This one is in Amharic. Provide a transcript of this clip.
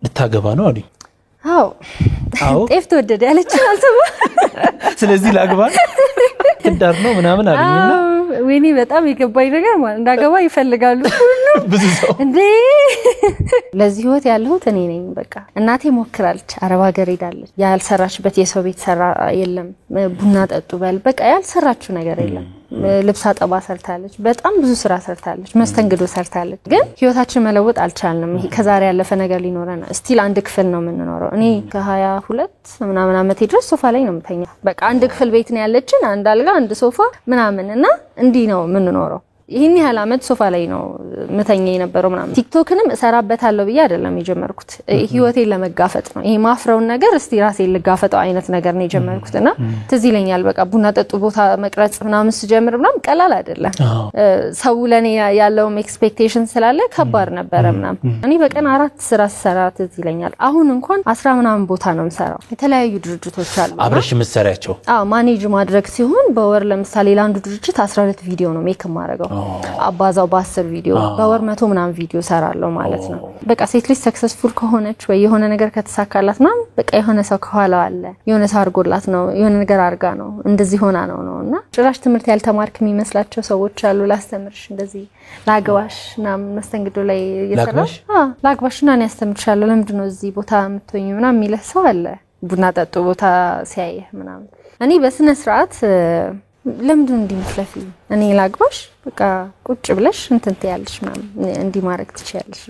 ልታገባ ነው አሉኝ አዎ ጤፍ ተወደደ ያለች አልሰማ ስለዚህ ላግባ ትዳር ነው ምናምን አሉኝና ወይኔ በጣም የገባኝ ነገር ማለት እንዳገባ ይፈልጋሉ ብዙ ሰው እንዴ ለዚህ ህይወት ያለሁት እኔ ነኝ በቃ እናቴ ሞክራለች አረብ ሀገር ሄዳለች ያልሰራችበት የሰው ቤት ሰራ የለም ቡና ጠጡ በል በቃ ያልሰራችው ነገር የለም ልብስ አጠባ ሰርታለች በጣም ብዙ ስራ ሰርታለች መስተንግዶ ሰርታለች ግን ህይወታችን መለወጥ አልቻልንም ይሄ ከዛሬ ያለፈ ነገር ሊኖርና ስቲል አንድ ክፍል ነው የምንኖረው እኔ ከ22 ምናምን አመት ድረስ ሶፋ ላይ ነው የምተኛ በቃ አንድ ክፍል ቤት ነው ያለችን አንድ አልጋ አንድ ሶፋ ምናምንና እንዲ ነው የምንኖረው ይሄን ያህል አመት ሶፋ ላይ ነው መተኛ የነበረው ምናምን ቲክቶክንም እሰራበታለሁ ብዬ አይደለም የጀመርኩት ህይወቴን ለመጋፈጥ ነው ይሄ ማፍረውን ነገር እስቲ ራሴን ልጋፈጠው አይነት ነገር ነው የጀመርኩትና ትዝ ይለኛል በቃ ቡና ጠጡ ቦታ መቅረጽ ምናምን ስጀምር ምናምን ቀላል አይደለም ሰው ለኔ ያለው ኤክስፔክቴሽን ስላለ ከባድ ነበር ምናምን እኔ በቀን 4 ስራ ሰራ ትዝ ይለኛል አሁን እንኳን 10 ምናምን ቦታ ነው የምሰራው የተለያዩ ድርጅቶች አሉ አብረሽ መስሪያቸው ማኔጅ ማድረግ ሲሆን በወር ለምሳሌ ለአንዱ ድርጅት 12 ቪዲዮ ነው ሜክ ማድረገው አባዛው በ10 ቪዲዮ በወር 100 ምናምን ቪዲዮ ሰራለው ማለት ነው በቃ ሴት ልጅ ሰክሰስፉል ከሆነች ወይ የሆነ ነገር ከተሳካላት ነው በቃ የሆነ ሰው ከኋላው አለ የሆነ ሰው አርጎላት ነው የሆነ ነገር አርጋ ነው እንደዚህ ሆና ነውና ጭራሽ ትምህርት ያልተማርክ የሚመስላቸው ሰዎች አሉ ላስተምርሽ እንደዚህ ላግባሽና መስተንግዶ ላይ እየሰራሽ ላግባሽና ነው ያስተምርሻለሁ ለምንድነው እዚህ ቦታ የምትሆኚ ምናምን የሚል ሰው አለ ቡና ጠጡ ቦታ ሲያየህ ምናምን እኔ በስነ ስርዓት ለምንድነው እንዲምፍለፊ እኔ ላግባሽ በቃ ቁጭ ብለሽ እንትን ትያለሽ ምናምን እንዲ ማረክ ትችያለሽ